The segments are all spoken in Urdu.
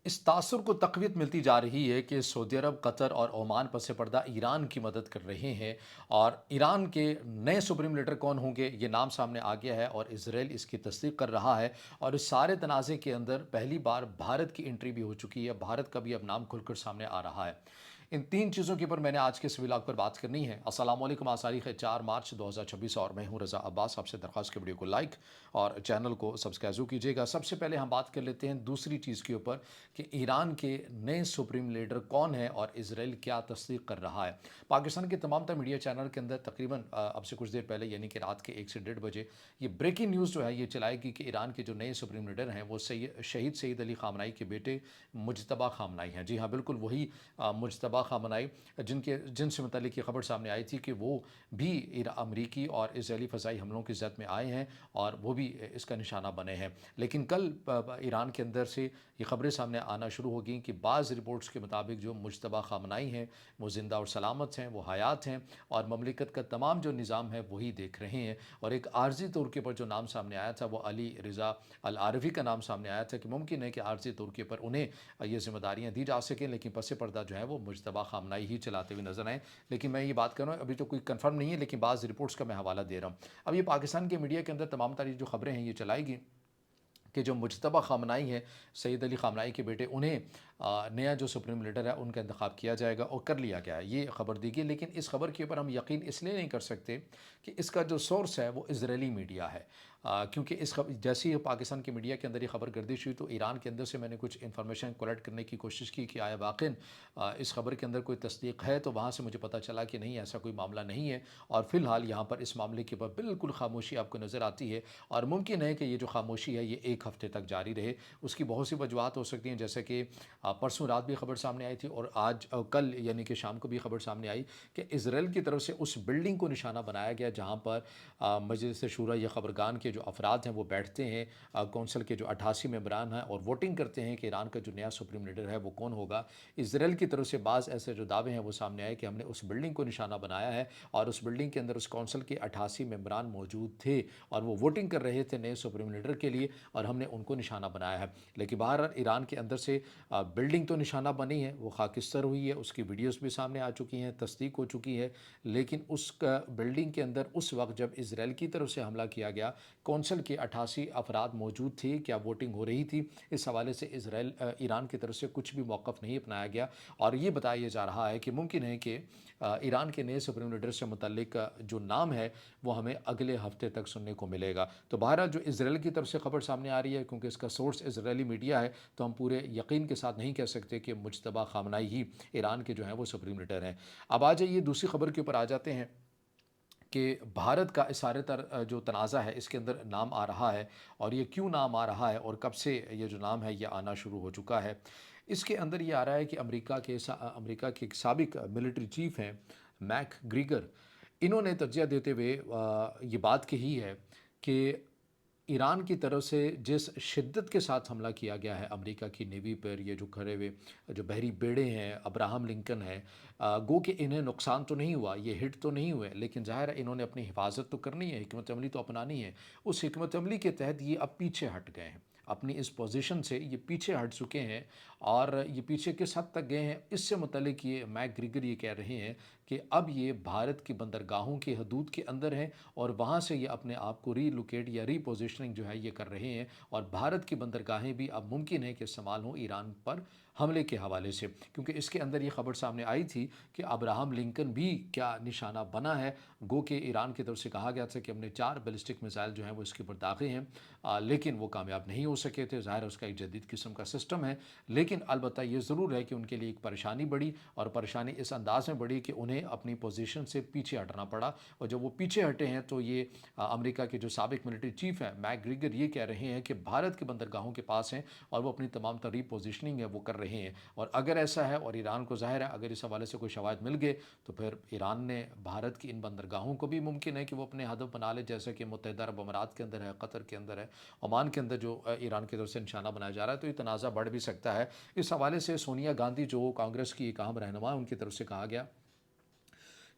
اس تاثر کو تقویت ملتی جا رہی ہے کہ سعودی عرب، قطر اور عمان پس پردہ ایران کی مدد کر رہے ہیں، اور ایران کے نئے سپریم لیڈر کون ہوں گے یہ نام سامنے آ گیا ہے اور اسرائیل اس کی تصدیق کر رہا ہے۔ اور اس سارے تنازع کے اندر پہلی بار بھارت کی انٹری بھی ہو چکی ہے، بھارت کا بھی اب نام کھل کر سامنے آ رہا ہے۔ ان تین چیزوں کے اوپر میں نے آج کے اس ولاگ پر بات کرنی ہے۔ السلام علیکم، آج تاریخ ہے 4 مارچ 2026 اور میں ہوں رضا عباس۔ آپ سے درخواست کے ویڈیو کو لائک اور چینل کو سبسکرائب ضرور کیجیے گا۔ سب سے پہلے ہم بات کر لیتے ہیں دوسری چیز کے اوپر کہ ایران کے نئے سپریم لیڈر کون ہیں اور اسرائیل کیا تصدیق کر رہا ہے۔ پاکستان کے تمام تر میڈیا چینل کے اندر تقریباً اب سے کچھ دیر پہلے یعنی کہ رات کے 1 سے 1:30 بجے یہ بریکنگ نیوز جو ہے یہ چلائے گی کہ ایران کے جو نئے سپریم لیڈر ہیں وہ شہید سعید علی خامنائی کے بیٹے مجتبیٰ خامنائی ہیں۔ جی ہاں، بالکل وہی مجتبیٰ خامنائی جن سے متعلق یہ خبر سامنے آئی تھی کہ وہ بھی امریکی اور اسرائیلی فضائی حملوں کی زد میں آئے ہیں اور وہ بھی اس کا نشانہ بنے ہیں۔ لیکن کل ایران کے اندر سے یہ خبریں سامنے آنا شروع ہو گئیں کہ بعض رپورٹس کے مطابق جو مجتبیٰ خامنائی ہیں وہ زندہ اور سلامت ہیں، وہ حیات ہیں اور مملکت کا تمام جو نظام ہے وہی دیکھ رہے ہیں۔ اور ایک عارضی طور کے پر جو نام سامنے آیا تھا وہ علی رضا العارفی کا نام سامنے آیا تھا کہ ممکن ہے کہ عارضی طور کے پر انہیں یہ ذمہ داریاں دی جا سکیں، لیکن پس پردہ جو ہے وہ مجتبیٰ خامنائی ہی چلاتے ہوئے نظر آئیں۔ لیکن میں یہ بات کر رہا ہوں ابھی تو کوئی کنفرم نہیں ہے، لیکن بعض رپورٹس کا میں حوالہ دے رہا ہوں۔ اب یہ پاکستان کے میڈیا کے اندر تمام تاریخ جو خبریں ہیں یہ چلائی گئی کہ جو مجتبیٰ خامنائی ہے، سعید علی خامنائی کے بیٹے، انہیں نیا جو سپریم لیڈر ہے ان کا انتخاب کیا جائے گا اور کر لیا گیا ہے، یہ خبر دی گئی۔ لیکن اس خبر کے اوپر ہم یقین اس لیے نہیں کر سکتے کہ اس کا جو سورس ہے وہ اسرائیلی میڈیا ہے، کیونکہ جیسے ہی پاکستان کی میڈیا کے اندر یہ خبر گردش ہوئی تو ایران کے اندر سے میں نے کچھ انفارمیشن کلیکٹ کرنے کی کوشش کی کہ آیا واقعاً اس خبر کے اندر کوئی تصدیق ہے، تو وہاں سے مجھے پتہ چلا کہ نہیں، ایسا کوئی معاملہ نہیں ہے۔ اور فی الحال یہاں پر اس معاملے کے اوپر بالکل خاموشی آپ کو نظر آتی ہے، اور ممکن ہے کہ یہ جو خاموشی ہے یہ ایک ہفتے تک جاری رہے۔ اس کی بہت سی وجوہات ہو سکتی ہیں، جیسے کہ پرسوں رات بھی خبر سامنے آئی تھی اور کل یعنی کہ شام کو بھی خبر سامنے آئی کہ اسرائیل کی طرف سے اس بلڈنگ کو نشانہ بنایا گیا جہاں پر مجلس شورا یا خبرگان کے جو افراد ہیں وہ بیٹھتے ہیں، کونسل کے جو 88 ممبران ہیں اور ووٹنگ کرتے ہیں کہ ایران کا جو نیا سپریم لیڈر ہے وہ کون ہوگا۔ اسرائیل کی طرف سے بعض ایسے جو دعوے ہیں وہ سامنے آئے کہ ہم نے اس بلڈنگ کو نشانہ بنایا ہے اور اس بلڈنگ کے اندر اس کونسل کے 88 ممبران موجود تھے اور وہ ووٹنگ کر رہے تھے نئے سپریم لیڈر کے لیے اور ہم نے ان کو نشانہ بنایا ہے۔ لیکن بہرحال ایران کے اندر سے بلڈنگ تو نشانہ بنی ہے، وہ خاکستر ہوئی ہے، اس کی ویڈیوز بھی سامنے آ چکی ہیں، تصدیق ہو چکی ہے، لیکن اس کا بلڈنگ کے اندر اس وقت جب اسرائیل کی طرف سے حملہ کیا گیا کونسل کے 88 افراد موجود تھے، کیا ووٹنگ ہو رہی تھی، اس حوالے سے ایران کی طرف سے کچھ بھی موقف نہیں اپنایا گیا۔ اور یہ بتایا جا رہا ہے کہ ممکن ہے کہ ایران کے نئے سپریم لیڈر سے متعلق جو نام ہے وہ ہمیں اگلے ہفتے تک سننے کو ملے گا۔ تو بہرحال جو اسرائیل کی طرف سے خبر سامنے آ رہی ہے، کیونکہ اس کا سورس اسرائیلی میڈیا ہے، تو ہم پورے یقین کے ساتھ نہیں کہہ سکتے کہ مجتبیٰ خامنائی ہی ایران کے جو ہیں وہ سپریم لیڈر ہیں۔ اب آ جائیے دوسری خبر کے اوپر آ جاتے ہیں کہ بھارت کا اسارے تر جو تنازع ہے اس کے اندر نام آ رہا ہے، اور یہ کیوں نام آ رہا ہے اور کب سے یہ جو نام ہے یہ آنا شروع ہو چکا ہے۔ اس کے اندر یہ آ رہا ہے کہ امریکہ کے ایک سابق ملٹری چیف ہیں میک گریگر، انہوں نے تجزیہ دیتے ہوئے یہ بات کہی ہے کہ ایران کی طرف سے جس شدت کے ساتھ حملہ کیا گیا ہے امریکہ کی نیوی پر، یہ جو کھڑے ہوئے جو بحری بیڑے ہیں، ابراہم لنکن ہے، گو کہ انہیں نقصان تو نہیں ہوا، یہ ہٹ تو نہیں ہوئے، لیکن ظاہر ہے انہوں نے اپنی حفاظت تو کرنی ہے، حکمت عملی تو اپنانی ہے۔ اس حکمت عملی کے تحت یہ اب پیچھے ہٹ گئے ہیں، اپنی اس پوزیشن سے یہ پیچھے ہٹ چکے ہیں، اور یہ پیچھے کس حد تک گئے ہیں اس سے متعلق یہ میک گریگر یہ کہہ رہے ہیں کہ اب یہ بھارت کی بندرگاہوں کی حدود کے اندر ہیں اور وہاں سے یہ اپنے آپ کو ری لوکیٹ یا ری پوزیشننگ جو ہے یہ کر رہے ہیں، اور بھارت کی بندرگاہیں بھی اب ممکن ہے کہ استعمال ہوں ایران پر حملے کے حوالے سے، کیونکہ اس کے اندر یہ خبر سامنے آئی تھی کہ ابراہم لنکن بھی کیا نشانہ بنا ہے، گو کہ ایران کی طرف سے کہا گیا تھا کہ ہم نے 4 بیلسٹک میزائل جو ہیں وہ اس کے اوپر داغے ہیں، لیکن وہ کامیاب نہیں ہو سکے تھے۔ ظاہر اس کا ایک جدید قسم کا سسٹم ہے، لیکن البتہ یہ ضرور ہے کہ ان کے لیے ایک پریشانی بڑھی، اور پریشانی اس انداز میں بڑھی کہ انہیں اپنی پوزیشن سے پیچھے ہٹنا پڑا، اور جب وہ پیچھے ہٹے ہیں تو یہ امریکہ کے جو سابق ملٹری چیف ہیں میک گریگر یہ کہہ رہے ہیں کہ بھارت کے بندرگاہوں کے پاس ہیں اور وہ اپنی تمام تر ری پوزیشننگ ہے وہ کر رہے ہیں، اور اگر ایسا ہے اور ایران کو ظاہر ہے اگر اس حوالے سے کوئی شواہد مل گئے تو پھر ایران نے بھارت کی ان بندرگاہوں کو بھی ممکن ہے کہ وہ اپنے ہدف بنا لے، جیسے کہ متحدہ عرب امارات کے اندر ہے، قطر کے اندر ہے، عمان کے اندر جو ایران کی طرف سے نشانہ بنایا جا رہا ہے، تو یہ تنازع بڑھ بھی سکتا ہے۔ اس حوالے سے سونیا گاندھی جو کانگریس کی ایک اہم رہنما ان کی طرف سے کہا گیا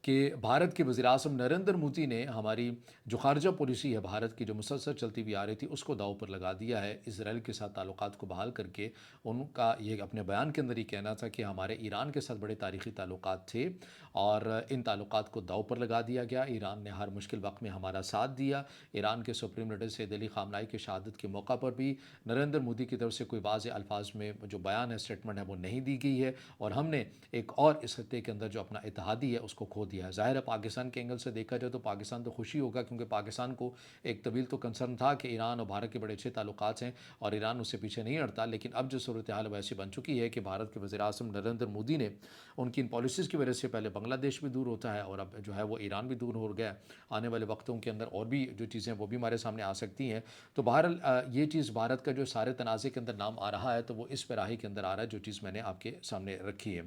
کہ بھارت کے وزیر اعظم نریندر مودی نے ہماری جو خارجہ پالیسی ہے بھارت کی جو مسلسل چلتی ہوئی آ رہی تھی اس کو داؤ پر لگا دیا ہے۔ اسرائیل کے ساتھ تعلقات کو بحال کر کے ان کا یہ اپنے بیان کے اندر ہی کہنا تھا کہ ہمارے ایران کے ساتھ بڑے تاریخی تعلقات تھے اور ان تعلقات کو داؤ پر لگا دیا گیا۔ ایران نے ہر مشکل وقت میں ہمارا ساتھ دیا۔ ایران کے سپریم لیڈر سید علی خامنائی کی شہادت کے موقع پر بھی نریندر مودی کی طرف سے کوئی واضح الفاظ میں جو بیان ہے اسٹیٹمنٹ ہے وہ نہیں دی گئی ہے، اور ہم نے ایک اور اس خطے کے اندر جو اپنا اتحادی ہے اس کو کھو دیا ہے۔ ظاہر ہے پاکستان کے اینگل سے دیکھا جائے تو پاکستان تو خوشی ہوگا، کیونکہ پاکستان کو ایک طویل تو کنسرن تھا کہ ایران اور بھارت کے بڑے اچھے تعلقات ہیں اور ایران اس سے پیچھے نہیں ہٹتا، لیکن اب جو صورتحال ویسی بن چکی ہے کہ بھارت کے وزیر اعظم نریندر مودی نے ان کی ان پالیسیز کی وجہ سے پہلے بنگلہ دیش بھی دور ہوتا ہے اور اب جو ہے وہ ایران بھی دور ہو گیا۔ آنے والے وقتوں کے اندر اور بھی جو چیزیں وہ بھی ہمارے سامنے آ سکتی ہیں۔ تو بہرحال یہ چیز بھارت کا جو سارے تنازع کے اندر نام آ رہا ہے تو وہ اس پیراہی کے اندر آ رہا ہے جو چیز میں نے آپ کے سامنے رکھی ہے۔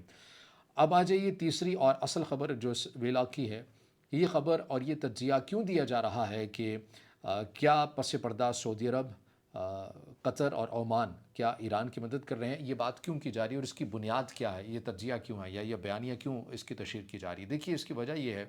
اب آ جائیے تیسری اور اصل خبر جو اس ویلا کی ہے۔ یہ خبر اور یہ تجزیہ کیوں دیا جا رہا ہے کہ کیا پس پردہ سعودی عرب، قطر اور عمان کیا ایران کی مدد کر رہے ہیں؟ یہ بات کیوں کی جا رہی ہے اور اس کی بنیاد کیا ہے؟ یہ تجزیہ کیوں ہے یا یہ بیانیہ کیوں اس کی تشہیر کی جا رہی ہے؟ دیکھیے اس کی وجہ یہ ہے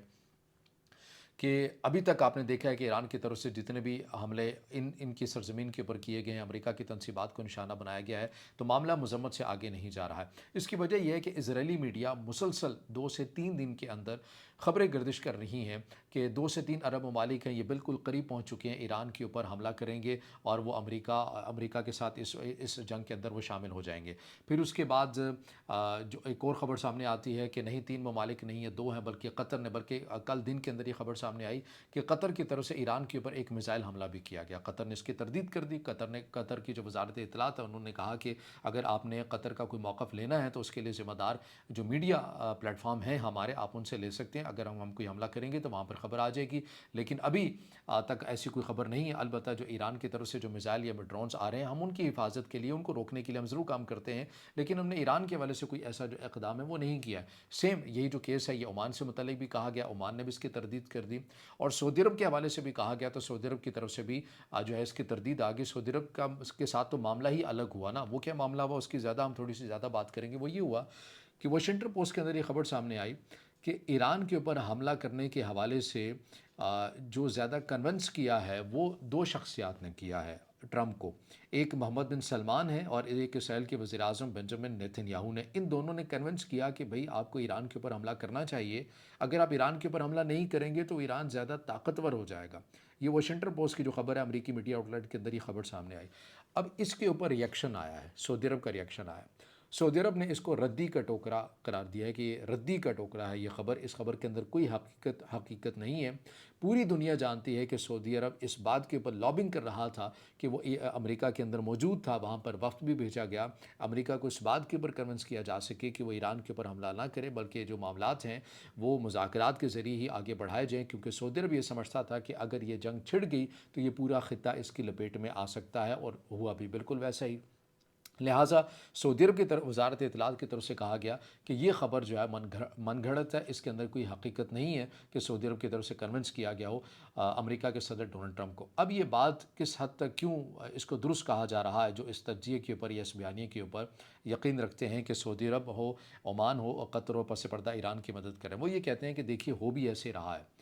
کہ ابھی تک آپ نے دیکھا ہے کہ ایران کی طرف سے جتنے بھی حملے ان کی سرزمین کے اوپر کیے گئے ہیں، امریکہ کی تنصیبات کو نشانہ بنایا گیا ہے، تو معاملہ مذمت سے آگے نہیں جا رہا ہے۔ اس کی وجہ یہ ہے کہ اسرائیلی میڈیا مسلسل 2 سے 3 دن کے اندر خبریں گردش کر رہی ہیں کہ 2 سے 3 عرب ممالک ہیں یہ بالکل قریب پہنچ چکے ہیں، ایران کے اوپر حملہ کریں گے اور وہ امریکہ کے ساتھ اس جنگ کے اندر وہ شامل ہو جائیں گے۔ پھر اس کے بعد جو ایک اور خبر سامنے آتی ہے کہ نہیں 3 ممالک نہیں ہیں، 2 ہیں، بلکہ قطر نے، بلکہ کل دن کے اندر یہ خبر سامنے آئی کہ قطر کی طرف سے ایران کے اوپر ایک میزائل حملہ بھی کیا گیا۔ قطر نے اس کی تردید کر دی۔ قطر کی جو وزارت اطلاعات ہے انہوں نے کہا کہ اگر آپ نے قطر کا کوئی موقف لینا ہے تو اس کے لیے ذمہ دار جو میڈیا پلیٹ فارم ہیں ہمارے، آپ ان سے لے سکتے ہیں، اگر ہم کوئی حملہ کریں گے تو وہاں پر خبر آ جائے گی، لیکن ابھی تک ایسی کوئی خبر نہیں ہے۔ البتہ جو ایران کی طرف سے جو میزائل یا ڈرونز آ رہے ہیں ہم ان کی حفاظت کے لیے، ان کو روکنے کے لیے ہم ضرور کام کرتے ہیں، لیکن ہم نے ایران کے حوالے سے کوئی ایسا جو اقدام ہے وہ نہیں کیا ہے۔ سیم یہی جو کیس ہے یہ عمان سے متعلق بھی کہا گیا، عمان نے بھی اس کی تردید کر دی، اور سعودی عرب کے حوالے سے بھی کہا گیا تو سعودی عرب کی طرف سے بھی جو ہے اس کی تردید آ گئی۔ سعودی عرب کا اس کے ساتھ تو معاملہ ہی الگ ہوا نا، وہ کیا معاملہ ہوا اس کی ہم تھوڑی سی زیادہ بات کریں گے۔ وہ یہ ہوا کہ واشنگٹن پوسٹ کے اندر یہ خبر سامنے آئی کہ ایران کے اوپر حملہ کرنے کے حوالے سے جو زیادہ کنونس کیا ہے وہ 2 شخصیات نے کیا ہے ٹرمپ کو، ایک محمد بن سلمان ہے اور ایک اسرائیل کے وزیر اعظم بنجامن نیتن یاہو نے۔ ان دونوں نے کنونس کیا کہ بھئی آپ کو ایران کے اوپر حملہ کرنا چاہیے، اگر آپ ایران کے اوپر حملہ نہیں کریں گے تو ایران زیادہ طاقتور ہو جائے گا۔ یہ واشنگٹن پوسٹ کی جو خبر ہے، امریکی میڈیا آؤٹ لیٹ کے اندر یہ خبر سامنے آئی۔ اب اس کے اوپر ریئیکشن آیا ہے، سعودی عرب کا ریئیکشن آیا۔ سعودی عرب نے اس کو ردی کا ٹوکرا قرار دیا ہے کہ یہ ردی کا ٹوکرا ہے یہ خبر، اس خبر کے اندر کوئی حقیقت نہیں ہے۔ پوری دنیا جانتی ہے کہ سعودی عرب اس بات کے اوپر لابنگ کر رہا تھا کہ وہ امریکہ کے اندر موجود تھا، وہاں پر وفد بھی بھیجا گیا، امریکہ کو اس بات کے اوپر کنونس کیا جا سکے کہ وہ ایران کے اوپر حملہ نہ کرے، بلکہ جو معاملات ہیں وہ مذاکرات کے ذریعے ہی آگے بڑھائے جائیں، کیونکہ سعودی عرب یہ سمجھتا تھا کہ اگر یہ جنگ چھڑ گئی تو یہ پورا خطہ اس کی لپیٹ میں آ سکتا ہے، اور ہوا بھی بالکل ویسا ہی۔ لہٰذا سعودی عرب کی طرف وزارت اطلاعات کی طرف سے کہا گیا کہ یہ خبر جو ہے من گھڑت ہے، اس کے اندر کوئی حقیقت نہیں ہے کہ سعودی عرب کی طرف سے کنونس کیا گیا ہو امریکہ کے صدر ڈونلڈ ٹرمپ کو۔ اب یہ بات کس حد تک کیوں اس کو درست کہا جا رہا ہے، جو اس تجزیے کے اوپر یا اس بیانیے کے اوپر یقین رکھتے ہیں کہ سعودی عرب ہو، عمان ہو اور قطر ہو پس پردہ ایران کی مدد کریں، وہ یہ کہتے ہیں کہ دیکھیے ہو بھی ایسے رہا ہے۔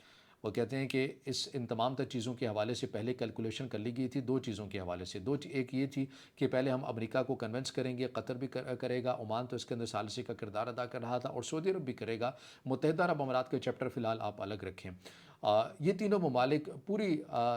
وہ کہتے ہیں کہ ان تمام تر چیزوں کے حوالے سے پہلے کیلکولیشن کر لی گئی تھی 2 چیزوں کے حوالے سے۔ ایک یہ تھی کہ پہلے ہم امریکہ کو کنونس کریں گے، قطر بھی کرے گا، عمان تو اس کے اندر ثالثی کا کردار ادا کر رہا تھا، اور سعودی عرب بھی کرے گا۔ متحدہ عرب امارات کے چیپٹر فی الحال آپ الگ رکھیں۔ یہ تینوں ممالک پوری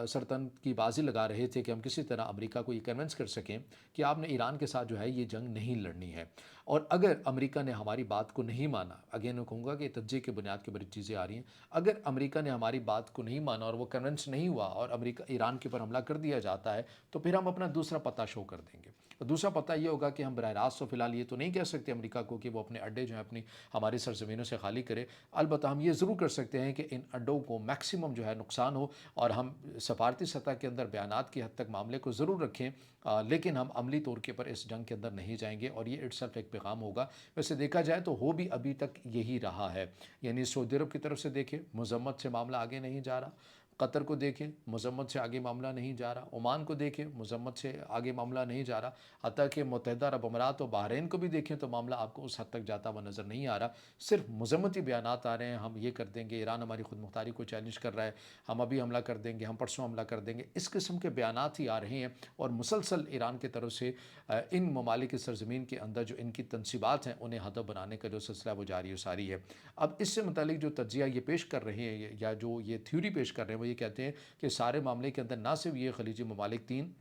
سلطنت کی بازی لگا رہے تھے کہ ہم کسی طرح امریکہ کو یہ کنونس کر سکیں کہ آپ نے ایران کے ساتھ جو ہے یہ جنگ نہیں لڑنی ہے، اور اگر امریکہ نے ہماری بات کو نہیں مانا، اگین میں کہوں گا کہ تجزیے کی بنیاد کے بڑی چیزیں آ رہی ہیں، اگر امریکہ نے ہماری بات کو نہیں مانا اور وہ کنونس نہیں ہوا اور امریکہ ایران کے اوپر حملہ کر دیا جاتا ہے تو پھر ہم اپنا دوسرا پتہ شو کر دیں گے۔ دوسرا پتہ یہ ہوگا کہ ہم براہ راست تو فی الحال یہ تو نہیں کہہ سکتے امریکہ کو کہ وہ اپنے اڈے جو ہیں اپنی ہماری سرزمینوں سے خالی کرے، البتہ ہم یہ ضرور کر سکتے ہیں کہ ان اڈوں کو میکسیمم جو ہے نقصان ہو، اور ہم سفارتی سطح کے اندر بیانات کی حد تک معاملے کو ضرور رکھیں، لیکن ہم عملی طور کے پر اس جنگ کے اندر نہیں جائیں گے، اور یہ اٹسیلف ایک پیغام ہوگا۔ ویسے دیکھا جائے تو ہو بھی ابھی تک یہی رہا ہے، یعنی سعودی عرب کی طرف سے دیکھیں مذمت سے معاملہ آگے نہیں جا رہا، قطر کو دیکھیں مذمت سے آگے معاملہ نہیں جا رہا، عمان کو دیکھیں مذمت سے آگے معاملہ نہیں جا رہا، حتیٰ کہ متحدہ عرب امارات اور بحرین کو بھی دیکھیں تو معاملہ آپ کو اس حد تک جاتا ہوا نظر نہیں آ رہا، صرف مذمتی بیانات آ رہے ہیں، ہم یہ کر دیں گے، ایران ہماری خود مختاری کو چیلنج کر رہا ہے، ہم ابھی حملہ کر دیں گے، ہم پرسوں حملہ کر دیں گے، اس قسم کے بیانات ہی آ رہے ہیں، اور مسلسل ایران کی طرف سے ان ممالک کی سرزمین کے اندر جو ان کی تنصیبات ہیں انہیں ہدف بنانے کا جو سلسلہ وہ جاری و ساری ہے۔ اب اس سے متعلق جو تجزیہ یہ پیش کر رہے ہیں یا جو یہ تھیوری پیش کر رہے ہیں وہ یہ کہتے ہیں کہ سارے معاملے کے اندر نہ صرف یہ خلیجی ممالک تین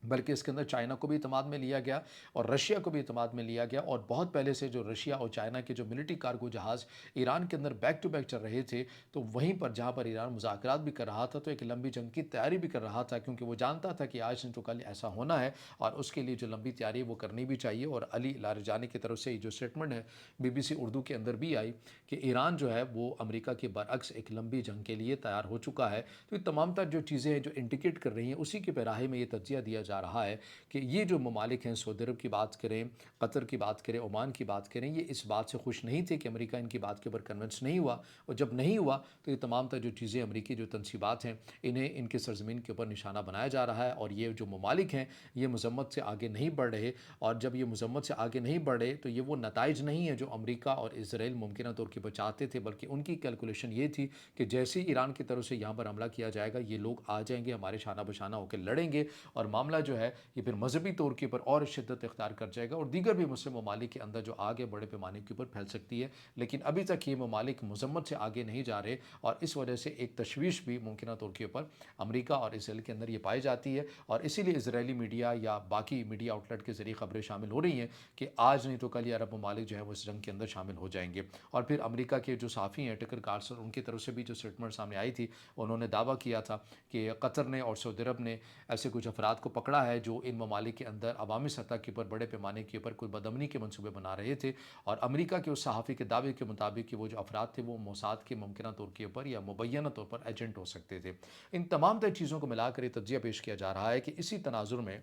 بلکہ اس کے اندر چائنا کو بھی اعتماد میں لیا گیا اور رشیا کو بھی اعتماد میں لیا گیا، اور بہت پہلے سے جو رشیا اور چائنا کے جو ملٹری کارگو جہاز ایران کے اندر بیک ٹو بیک چل رہے تھے، تو وہیں پر جہاں پر ایران مذاکرات بھی کر رہا تھا تو ایک لمبی جنگ کی تیاری بھی کر رہا تھا، کیونکہ وہ جانتا تھا کہ آج نہیں تو کل ایسا ہونا ہے اور اس کے لیے جو لمبی تیاری ہے وہ کرنی بھی چاہیے۔ اور علی لاریجانی کی طرف سے یہ جو اسٹیٹمنٹ ہے BBC اردو کے اندر بھی آئی کہ ایران جو ہے وہ امریکہ کے برعکس ایک لمبی جنگ کے لیے تیار ہو چکا ہے، تو یہ تمام تر جو چیزیں ہیں جو انڈیکیٹ کر رہی ہیں اسی کے پیراہے میں یہ تجزیہ دیا جا رہا ہے کہ یہ جو ممالک ہیں، سعودی عرب کی بات کریں، قطر کی بات کریں، عمان کی بات کریں، یہ اس بات سے خوش نہیں تھے کہ امریکہ ان کی بات کے اوپر کنونس نہیں ہوا، اور جب نہیں ہوا تو یہ تمام تر جو چیزیں امریکی جو تنصیبات ہیں انہیں ان کے سرزمین کے اوپر نشانہ بنایا جا رہا ہے، اور یہ جو ممالک ہیں یہ مذمت سے آگے نہیں بڑھ رہے، اور جب یہ مذمت سے آگے نہیں بڑھ رہے تو یہ وہ نتائج نہیں ہیں جو امریکہ اور اسرائیل ممکنہ طور پر چاہتے تھے، بلکہ ان کی کیلکولیشن یہ تھی کہ جیسے ہی ایران کی طرف سے یہاں پر حملہ کیا جائے گا یہ لوگ آ جائیں گے، ہمارے شانہ بشانہ ہو کے لڑیں گے، اور معاملہ جو ہے یہ پھر مذہبی طور کے اوپر اور شدت اختیار کر جائے گا، اور دیگر بھی مسلم ممالک کے اندر جو آگے بڑے پیمانے کے اوپر پھیل سکتی ہے۔ لیکن ابھی تک یہ ممالک مذمت سے آگے نہیں جا رہے، اور اس وجہ سے ایک تشویش بھی ممکنہ طور کے اوپر امریکہ اور اسرائیل کے اندر یہ پائی جاتی ہے، اور اسی لیے اسرائیلی میڈیا یا باقی میڈیا آؤٹ لیٹ کے ذریعے خبریں شامل ہو رہی ہیں کہ آج نہیں تو کل یہ عرب ممالک جو ہے وہ اس جنگ کے اندر شامل ہو جائیں گے۔ اور پھر امریکہ کے جو صحافی ہیں ٹکر کارلسن، ان کی طرف سے بھی جو اسٹیٹمنٹ سامنے آئی تھی انہوں نے دعویٰ کیا تھا کہ قطر نے اور سعودی عرب نے ایسے کچھ افراد کو پکڑا ہے جو ان ممالک کے اندر عوامی سطح کے اوپر بڑے پیمانے کے اوپر کوئی بدامنی کے منصوبے بنا رہے تھے، اور امریکہ کے اس صحافی کے دعوے کے مطابق کہ وہ جو افراد تھے وہ موساد کے ممکنہ طور کے اوپر یا مبینہ طور پر ایجنٹ ہو سکتے تھے۔ ان تمام تر چیزوں کو ملا کر یہ تجزیہ پیش کیا جا رہا ہے کہ اسی تناظر میں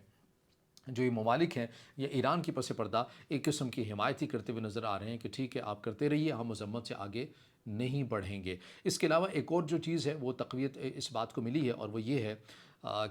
جو یہ ممالک ہیں یہ ایران کی پس پردہ ایک قسم کی حمایت ہی کرتے ہوئے نظر آ رہے ہیں کہ ٹھیک ہے آپ کرتے رہیے، ہم مذمت سے آگے نہیں بڑھیں گے۔ اس کے علاوہ ایک اور جو چیز ہے وہ تقویت اس بات کو ملی ہے، اور وہ یہ ہے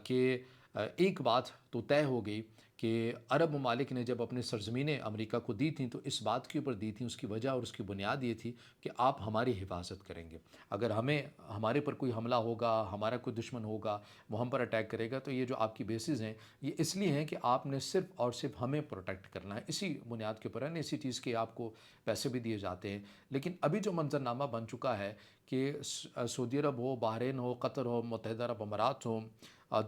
کہ ایک بات تو طے ہو گئی کہ عرب ممالک نے جب اپنے سرزمینیں امریکہ کو دی تھیں تو اس بات کے اوپر دی تھیں، اس کی وجہ اور اس کی بنیاد یہ تھی کہ آپ ہماری حفاظت کریں گے، اگر ہمارے پر کوئی حملہ ہوگا، ہمارا کوئی دشمن ہوگا، وہ ہم پر اٹیک کرے گا، تو یہ جو آپ کی بیسز ہیں یہ اس لیے ہیں کہ آپ نے صرف اور صرف ہمیں پروٹیکٹ کرنا ہے، اسی بنیاد کے اوپر ہے، اسی چیز کے آپ کو پیسے بھی دیے جاتے ہیں۔ لیکن ابھی جو منظرنامہ بن چکا ہے کہ سعودی عرب ہو، بحرین ہو، قطر ہو، متحدہ عرب امارات ہوں،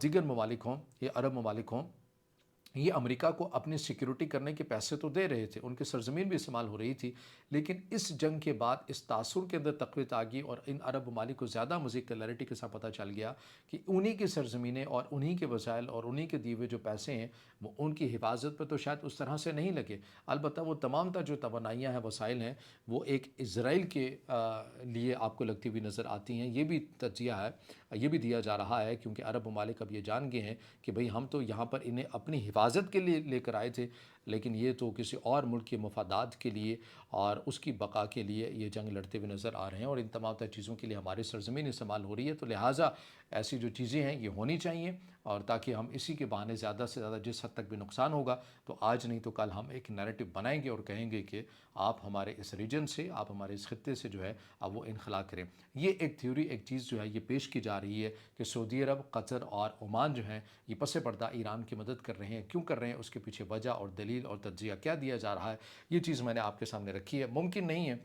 دیگر ممالک ہوں، یہ عرب ممالک ہوں، یہ امریکہ کو اپنی سیکیورٹی کرنے کے پیسے تو دے رہے تھے، ان کی سرزمین بھی استعمال ہو رہی تھی، لیکن اس جنگ کے بعد اس تاثر کے اندر تقویت آ گئی، اور ان عرب ممالک کو زیادہ مزید کلیئرٹی کے ساتھ پتہ چل گیا کہ انہی کی سرزمینیں اور انہی کے وسائل اور انہی کے دیے ہوئے جو پیسے ہیں وہ ان کی حفاظت پر تو شاید اس طرح سے نہیں لگے، البتہ وہ تمام تر جو توانائیاں ہیں، وسائل ہیں، وہ ایک اسرائیل کے لیے آپ کو لگتی ہوئی نظر آتی ہیں۔ یہ بھی تجزیہ ہے، یہ بھی دیا جا رہا ہے، کیونکہ عرب ممالک اب یہ جان گئے ہیں کہ بھئی ہم تو یہاں پر انہیں اپنی حفاظت کے لیے لے کر آئے تھے، لیکن یہ تو کسی اور ملک کے مفادات کے لیے اور اس کی بقا کے لیے یہ جنگ لڑتے ہوئے نظر آ رہے ہیں، اور ان تمام تر چیزوں کے لیے ہماری سرزمین استعمال ہو رہی ہے، تو لہٰذا ایسی جو چیزیں ہیں یہ ہونی چاہیے، اور تاکہ ہم اسی کے بہانے زیادہ سے زیادہ جس حد تک بھی نقصان ہوگا تو آج نہیں تو کل ہم ایک نیریٹو بنائیں گے اور کہیں گے کہ آپ ہمارے اس ریجن سے، آپ ہمارے اس خطے سے جو ہے اب وہ انخلا کریں۔ یہ ایک تھیوری، ایک چیز جو ہے یہ پیش کی جا رہی ہے کہ سعودی عرب، قطر اور عمان جو ہیں یہ پس پردہ ایران کی مدد کر رہے ہیں، کیوں کر رہے ہیں، اس کے پیچھے وجہ اور دلیل اور تجزیہ کیا دیا جا رہا ہے، یہ چیز میں نے آپ کے سامنے رکھی ہے۔ ممکن نہیں ہے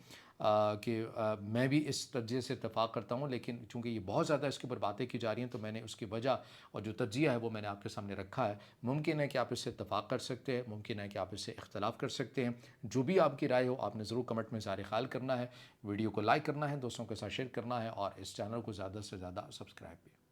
کہ میں بھی اس تجزیے سے اتفاق کرتا ہوں، لیکن چونکہ یہ بہت زیادہ اس کے اوپر باتیں کی جا رہی ہیں تو میں نے اس کی وجہ اور جو تجزیہ ہے وہ میں نے آپ کے سامنے رکھا ہے۔ ممکن ہے کہ آپ اس سے اتفاق کر سکتے ہیں، ممکن ہے کہ آپ اس سے اختلاف کر سکتے ہیں، جو بھی آپ کی رائے ہو آپ نے ضرور کمنٹ میں اظہار خیال کرنا ہے، ویڈیو کو لائک کرنا ہے، دوستوں کے ساتھ شیئر کرنا ہے، اور اس چینل کو زیادہ سے زیادہ سبسکرائب بھی۔